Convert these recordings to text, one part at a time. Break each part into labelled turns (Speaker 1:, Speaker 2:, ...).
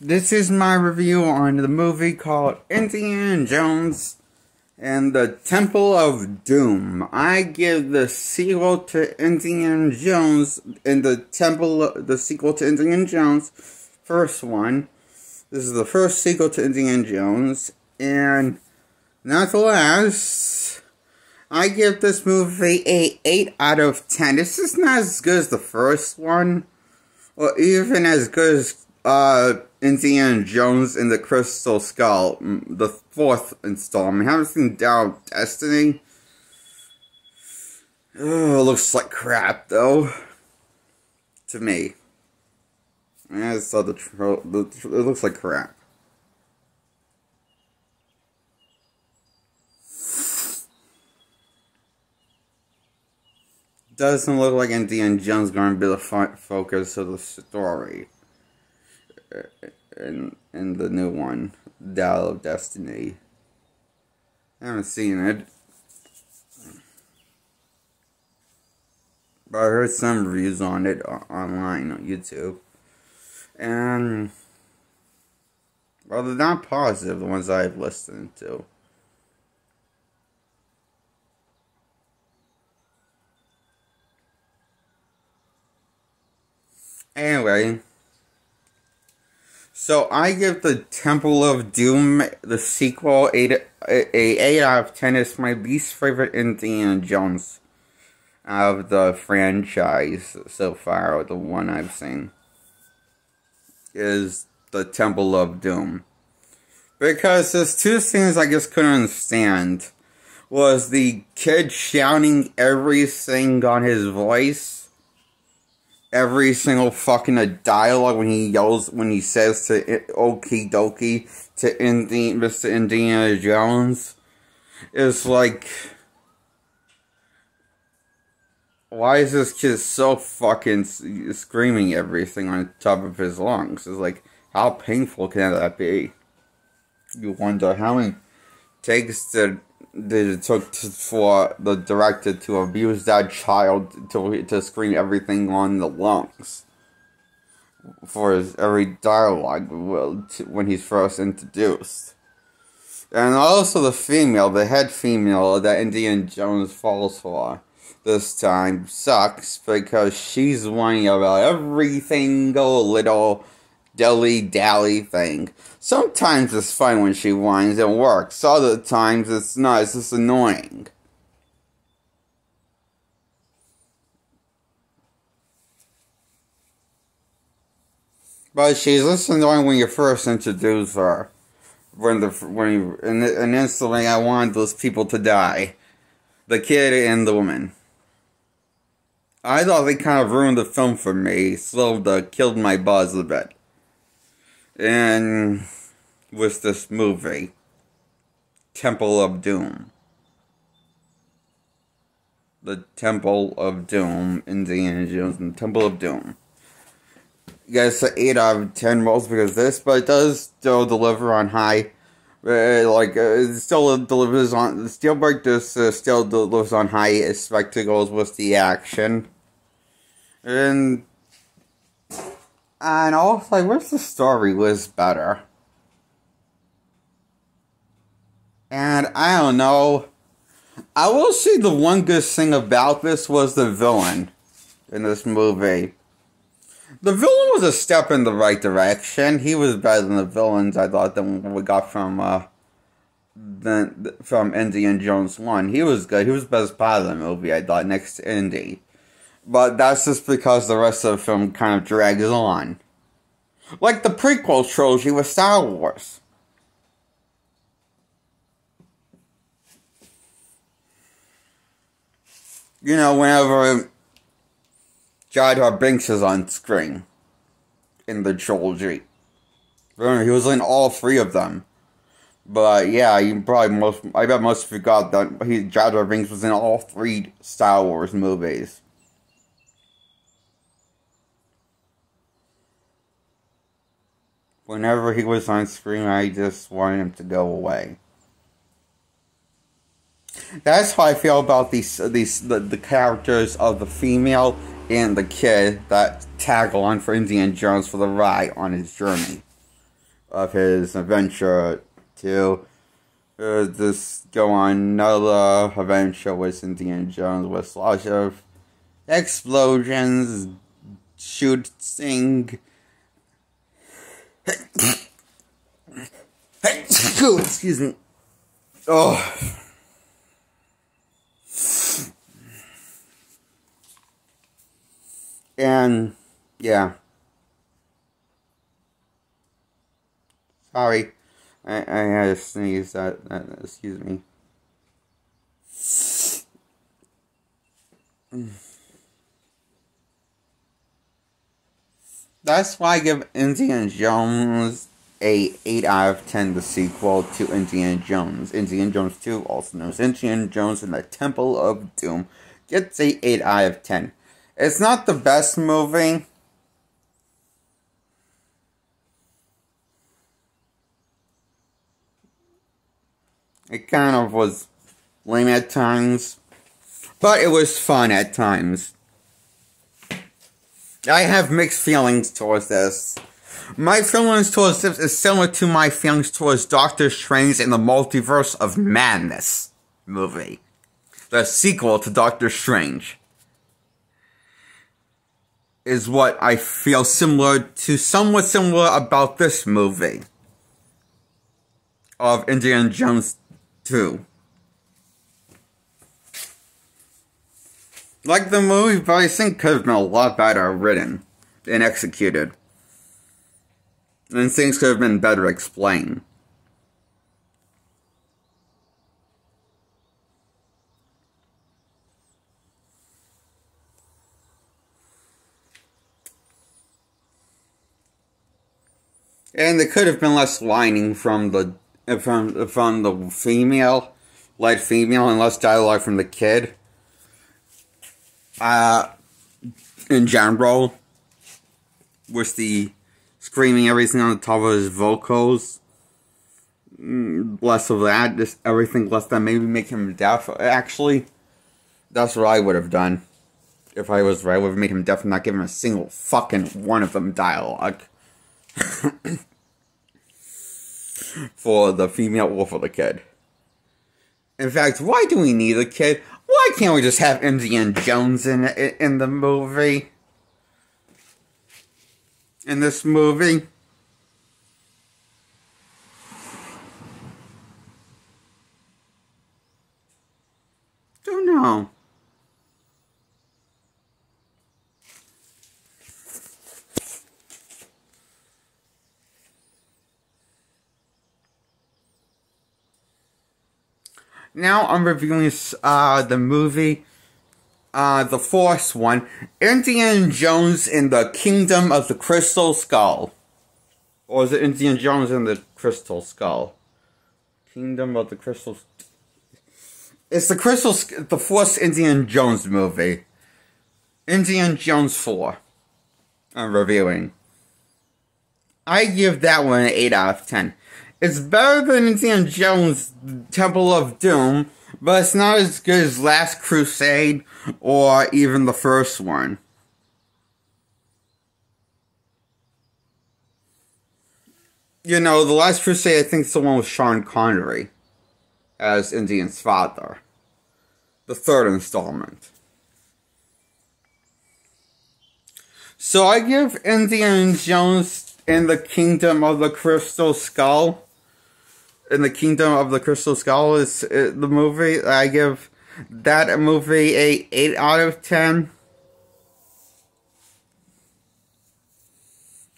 Speaker 1: This is my review on the movie called Indiana Jones and the Temple of Doom. I give the sequel to Indiana Jones and the sequel to Indiana Jones, first one. This is the first sequel to Indiana Jones, and not the last. I give this movie a 8 out of 10. This is not as good as the first one, or even as good as Indiana Jones and the Crystal Skull, the fourth installment. I haven't seen Dial of Destiny. Oh, it looks like crap, though. To me. I saw it looks like crap. Doesn't look like Indiana Jones is going to be the focus of the story. In the new one, Dial of Destiny. I haven't seen it, but I heard some reviews on it online on YouTube, and well, they're not positive, the ones I've listened to. Anyway, so I give the Temple of Doom, the sequel, a 8 out of 10. It's my least favorite Indiana Jones out of the franchise so far, or the one I've seen, is the Temple of Doom. Because there's two things I just couldn't understand. Was the kid shouting everything on his voice? Every single fucking dialogue when he yells, when he says to Okie Dokie to Mr. Indiana Jones, is like, why is this kid so fucking screaming everything on top of his lungs? It's like, how painful can that be? You wonder how many takes it took for the director to abuse that child to scream everything on the lungs for his every dialogue when he's first introduced. And also the head female that Indiana Jones falls for this time sucks because she's whining about every single little dilly-dally thing. Sometimes it's fun when she whines and works. Other times it's not. It's just annoying. But she's just annoying when you first introduce her. And instantly I want those people to die. The kid and the woman. I thought they kind of ruined the film for me. Killed my buzz a bit. And with this movie, Temple of Doom. The Temple of Doom, Indiana Jones and the Temple of Doom. Yes, an 8 out of 10 most because of this, but it does still deliver on high. It still delivers on. Spielberg still delivers on high spectacles with the action. And also, I wish the story was better. And I don't know. I will say the one good thing about this was the villain in this movie. The villain was a step in the right direction. He was better than the villains I thought than we got from Indiana Jones 1. He was good. He was the best part of the movie, I thought, next to Indy. But that's just because the rest of the film kind of drags on. Like the prequel trilogy with Star Wars. You know, whenever Jar Jar Binks is on screen in the trilogy. Remember, he was in all 3 of them. But yeah, I bet most forgot that Jar Jar Binks was in all 3 Star Wars movies. Whenever he was on screen, I just wanted him to go away. That's how I feel about the characters of the female and the kid that tag along for Indiana Jones for the ride on his journey. of his adventure to just go on another adventure with Indiana Jones with lots of explosions, shooting. Excuse me. Oh. And, yeah. Sorry. I had to sneeze. Excuse me. That's why I give Indiana Jones a 8 out of 10, the sequel to Indiana Jones. Indiana Jones 2, also known as Indiana Jones and the Temple of Doom, gets a 8 out of 10. It's not the best movie. It kind of was lame at times, but it was fun at times. I have mixed feelings towards this. My feelings towards this is similar to my feelings towards Doctor Strange in the Multiverse of Madness movie. The sequel to Doctor Strange is what I feel somewhat similar about this movie of Indiana Jones 2. Like the movie, but I think could have been a lot better written and executed. And things could have been better explained. And there could have been less whining from the female, lead female, and less dialogue from the kid. In general, with the screaming everything on the top of his vocals, less of that, just everything less than maybe make him deaf. Actually, that's what I would have done. If I was right, I would have made him deaf and not give him a single fucking one of them dialogue. For the female or for the kid. In fact, why do we need a kid? Why can't we just have Indiana Jones in the movie? In this movie? Don't know. Now I'm reviewing the movie, the fourth one, Indiana Jones in the Kingdom of the Crystal Skull. Or is it Indiana Jones in the Crystal Skull? Kingdom of the Crystal... It's the fourth Indiana Jones movie. Indiana Jones 4. I'm reviewing. I give that one an 8 out of 10. It's better than Indiana Jones' Temple of Doom, but it's not as good as Last Crusade or even the first one. You know, The Last Crusade, I think, is the one with Sean Connery as Indiana's father. The third installment. So I give Indiana Jones in the Kingdom of the Crystal Skull. In the Kingdom of the Crystal Skull is the movie. I give that movie a 8 out of 10.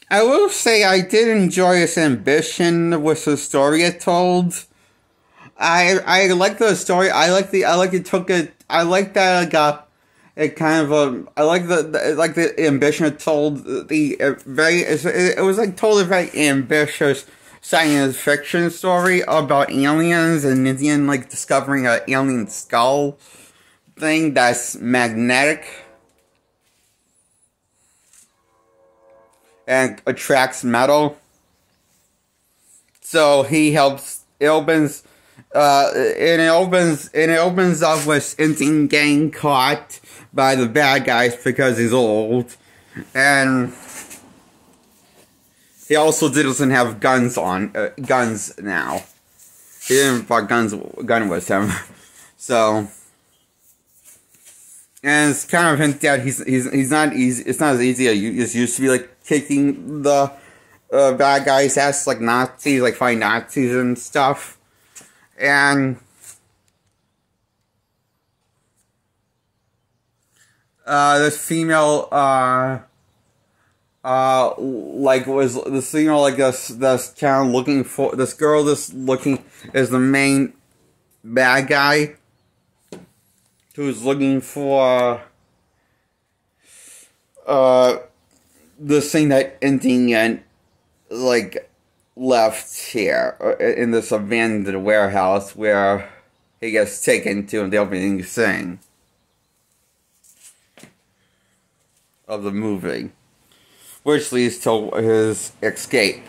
Speaker 1: I will say I did enjoy its ambition with the story it told. I like the story. I like that it got it kind of I like the ambition it told. It was like told a very ambitious science fiction story about aliens and Indian like discovering an alien skull thing that's magnetic and attracts metal. So he helps. It opens up with Indian getting caught by the bad guys because he's old, and He also doesn't have guns now. He didn't brought gun with him. So, and it's kind of hinted that he's not easy. It's not as easy as it used to be, like kicking the bad guys' ass like Nazis, like fighting Nazis and stuff. And this female, like was this female, like this kind of looking for this girl. This looking is the main bad guy who's looking for this thing that Indian like left here in this abandoned warehouse where he gets taken to in the opening scene of the movie, which leads to his escape.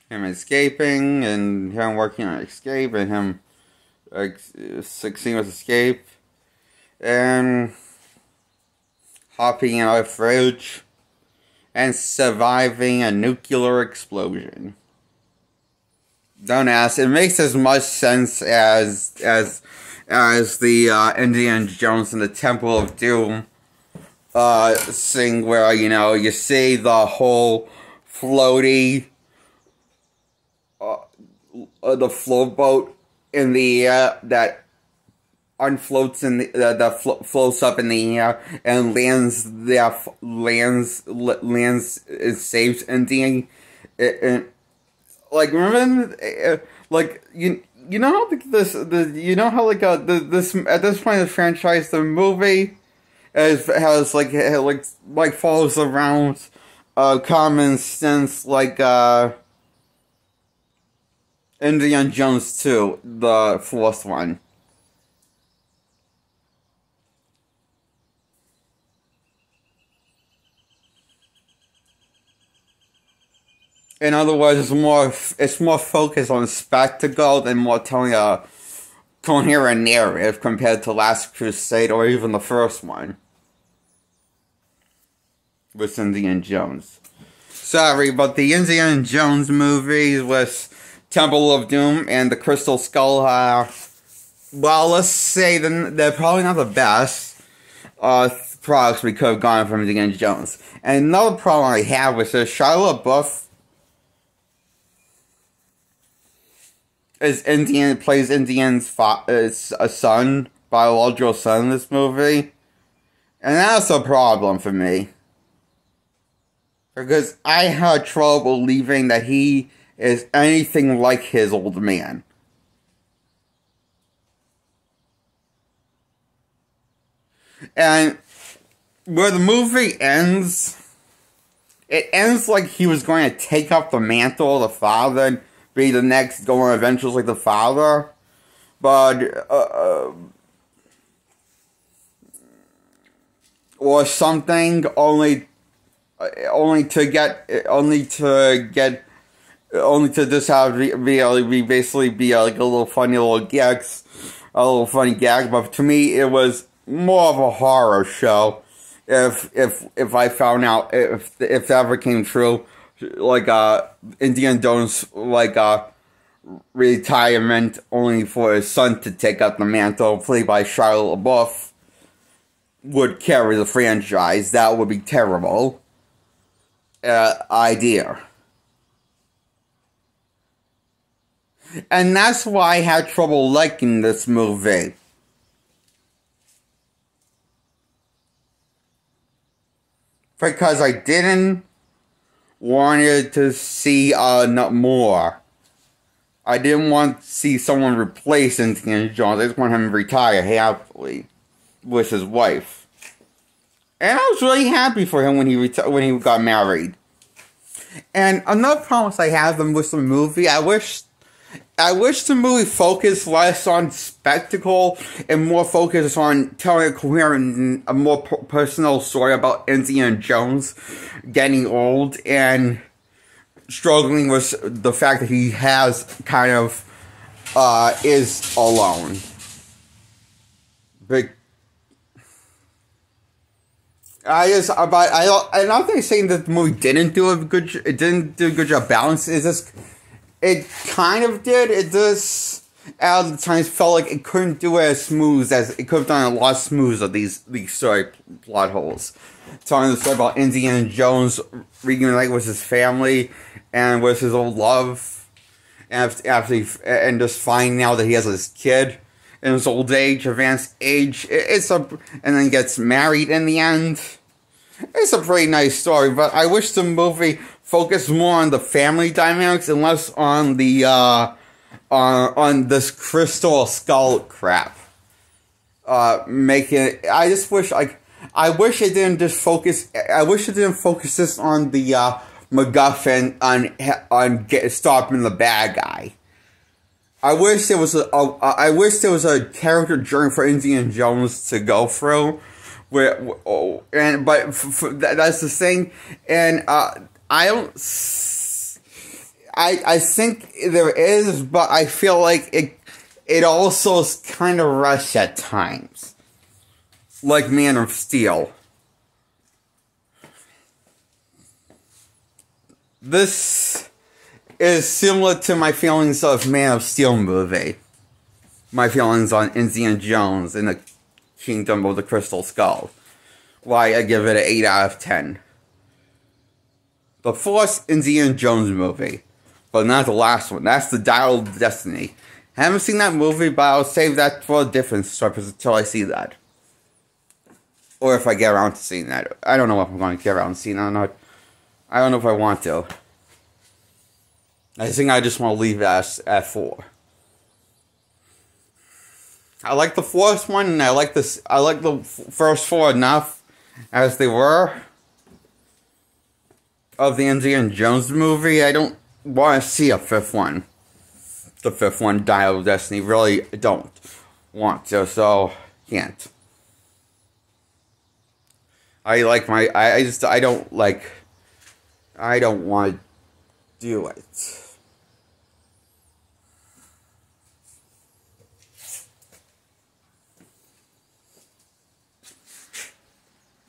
Speaker 1: Him escaping, and him working on escape, and him succeeding with escape, and hopping in a fridge, and surviving a nuclear explosion. Don't ask. It makes as much sense as the Indiana Jones and the Temple of Doom thing, where you see the whole floaty, the float boat in the air that unfloats in the that floats up in the air and lands and saves Indian. Like, remember, like you know how this at this point in the franchise, the movie has like follows around common sense, like Indiana Jones 2, the fourth one. In other words, it's more focused on spectacle than more telling a coherent narrative compared to Last Crusade or even the first one with Indiana Jones. Sorry, but the Indiana Jones movies with Temple of Doom and the Crystal Skull well, let's say they're probably not the best products we could have gotten from Indiana Jones. And another problem I have with this, Shia LaBeouf plays Indiana's son, biological son in this movie. And that's a problem for me. Because I had trouble believing that he is anything like his old man. And where the movie ends, it ends like he was going to take up the mantle of the father and be the next going adventures like the father. But, or something, only to just have be basically be like a little funny gag, but to me it was more of a horror show. If I found out if that ever came true, like Indiana Jones retirement only for his son to take up the mantle, played by Shia LaBeouf, would carry the franchise. That would be terrible idea. And that's why I had trouble liking this movie. Because I didn't wanted to see more. I didn't want to see someone replace Indiana Jones. I just want him to retire happily with his wife. And I was really happy for him when he got married. And another problem I have with the movie, I wish the movie focused less on spectacle and more focused on telling a coherent, a more personal story about Indiana Jones getting old and struggling with the fact that he has kind of is alone. But I'm not saying that the movie didn't do a good, it didn't do a good job balancing. It's just, it kind of did. It just at the times felt like it couldn't do it as smooth as it could have done a lot smoother. These story plot holes, telling the story about Indiana Jones reuniting with his family and with his old love, and and just finding out that he has this kid in his old age, advanced age. And then gets married in the end. It's a pretty nice story, but I wish the movie focused more on the family dynamics and less on the on this crystal skull crap. I just wish I wish it didn't just focus. I wish it didn't focus this on the MacGuffin on stopping the bad guy. I wish there was a character journey for Indiana Jones to go through, that's the thing, and I don't. I think there is, but I feel like it also is kind of rushed at times, like Man of Steel. This is similar to my feelings of Man of Steel movie. My feelings on Indiana Jones and the Kingdom of the Crystal Skull. Why I give it an 8 out of 10. The first Indiana Jones movie, but not the last one. That's the Dial of Destiny. I haven't seen that movie, but I'll save that for a different story until I see that. Or if I get around to seeing that. I don't know if I'm going to get around to seeing that or not. I don't know if I want to. I think I just want to leave it at 4. I like the fourth one, and I like the first 4 enough as they were of the Indiana Jones movie. I don't want to see a 5th one. The 5th one, Dial of Destiny. Really don't want to, so can't. I don't want to do it.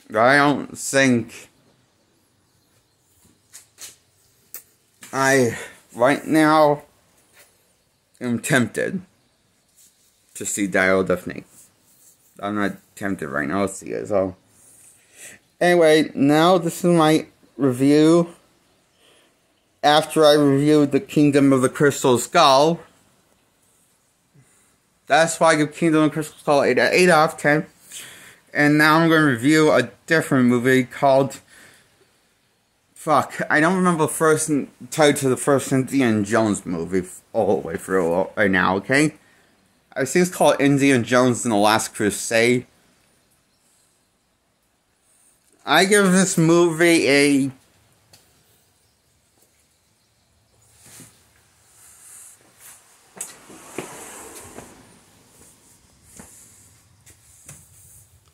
Speaker 1: I don't think right now am tempted to see Dial of Destiny. I'm not tempted right now to see it, so. Anyway, now this is my review. After I reviewed the Kingdom of the Crystal Skull. That's why I give Kingdom of the Crystal Skull 8 out of 10. And now I'm going to review a different movie called... Fuck, I don't remember the first title to the first Indiana Jones movie all the way through right now, okay? I think it's called Indiana Jones and the Last Crusade. I give this movie a...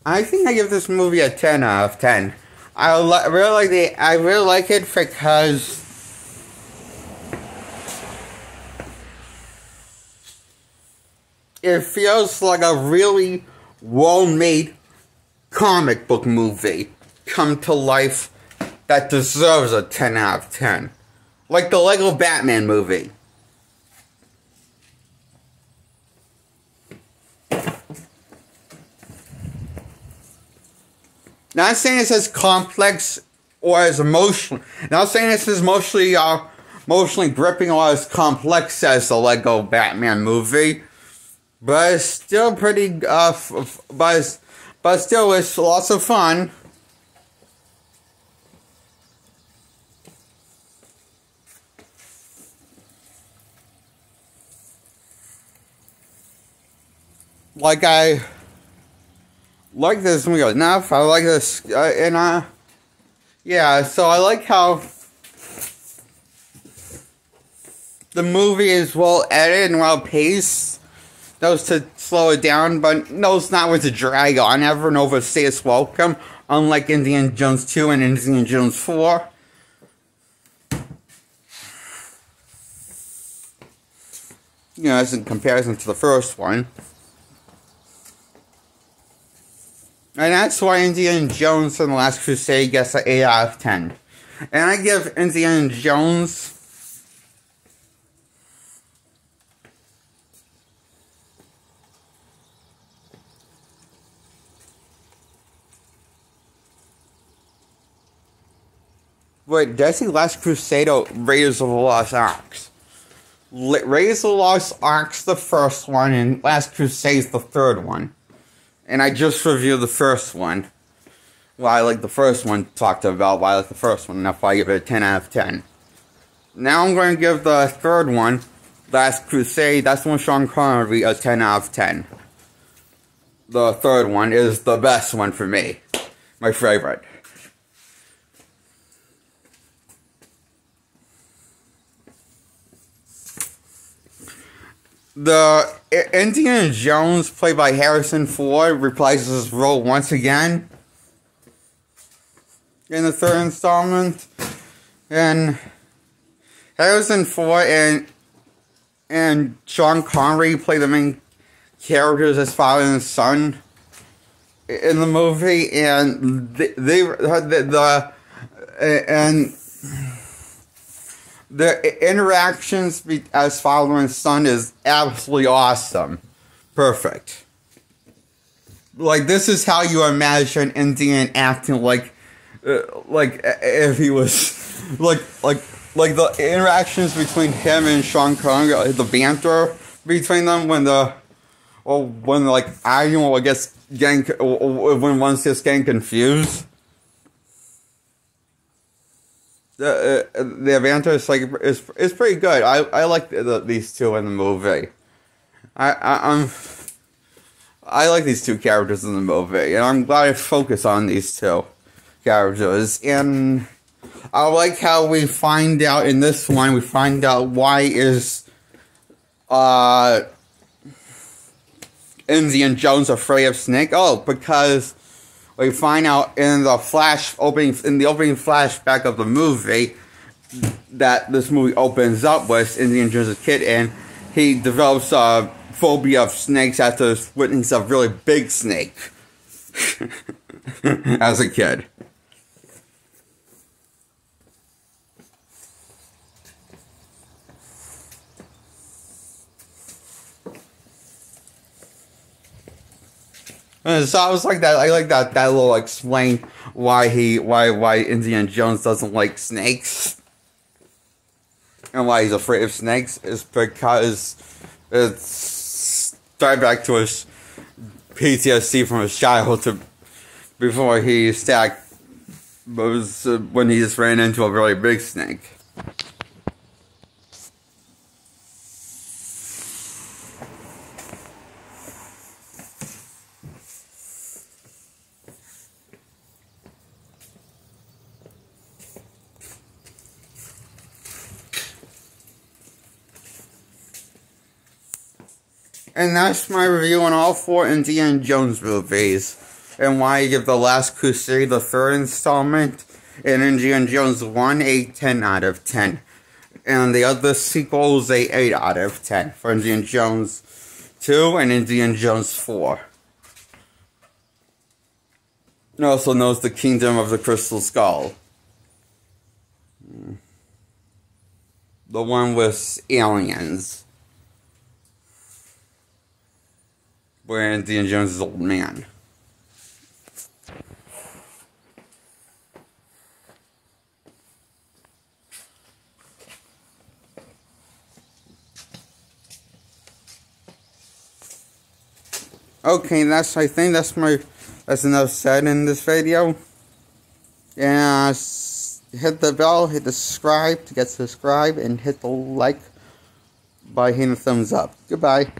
Speaker 1: I think I give this movie a 10 out of 10. I really like it because it feels like a really well-made comic book movie come to life that deserves a 10 out of 10. Like the Lego Batman movie. Not saying it's as complex or as emotional. Not saying this is mostly emotionally gripping or as complex as the Lego Batman movie, but it's still pretty. But still, it's lots of fun. Like I like this movie enough. I like this, yeah. So I like how the movie is well edited and well paced. Knows to slow it down, but knows not where to drag on ever and overstay its welcome. Unlike Indiana Jones 2 and Indiana Jones 4. You know, as in comparison to the first one. And that's why Indiana Jones and the Last Crusade gets an 8 out of 10. And I give Indiana Jones Wait, did I say Last Crusade or Raiders of the Lost Ark? Raiders of the Lost Ark's the first one, and Last Crusade's the third one. And I just reviewed the first one. Well, I like the first one, talked about why I like the first one, and that's why I give it a 10 out of 10. Now I'm going to give the third one, Last Crusade, that's one Sean Connery, a 10 out of 10. The third one is the best one for me. My favorite. The Indiana Jones, played by Harrison Ford, reprises his role once again in the third installment. And Harrison Ford and Sean Connery play the main characters as father and son in the movie, and the interactions as father and son is absolutely awesome. Perfect. Like, this is how you imagine Indian acting like if he was, like the interactions between him and Sean Connery, the banter between them when when one's just getting confused. The banter is pretty good. I like these two in the movie. I like these two characters in the movie, and I'm glad I focus on these two characters. And I like how we find out in this one. We find out why is Indiana Jones afraid of Snake? Oh, because we find out in the opening flashback of the movie that this movie opens up with Indiana Jones as a kid, and he develops a phobia of snakes after witnessing a really big snake as a kid. So I was like that. I like that little explain why Indiana Jones doesn't like snakes and why he's afraid of snakes is because it's tied back to his PTSD from his childhood before he stacked when he just ran into a really big snake. And that's my review on all 4 Indiana Jones movies, and why I give The Last Crusade, the third installment, and Indiana Jones 1 a 10 out of 10. And the other sequels a 8 out of 10 for Indiana Jones 2 and Indiana Jones 4. It also knows the Kingdom of the Crystal Skull. The one with aliens. Where Indiana Jones is an old man. Okay, I think that's enough said in this video. And hit the bell, hit the subscribe to get subscribed, and hit the like by hitting the thumbs up. Goodbye.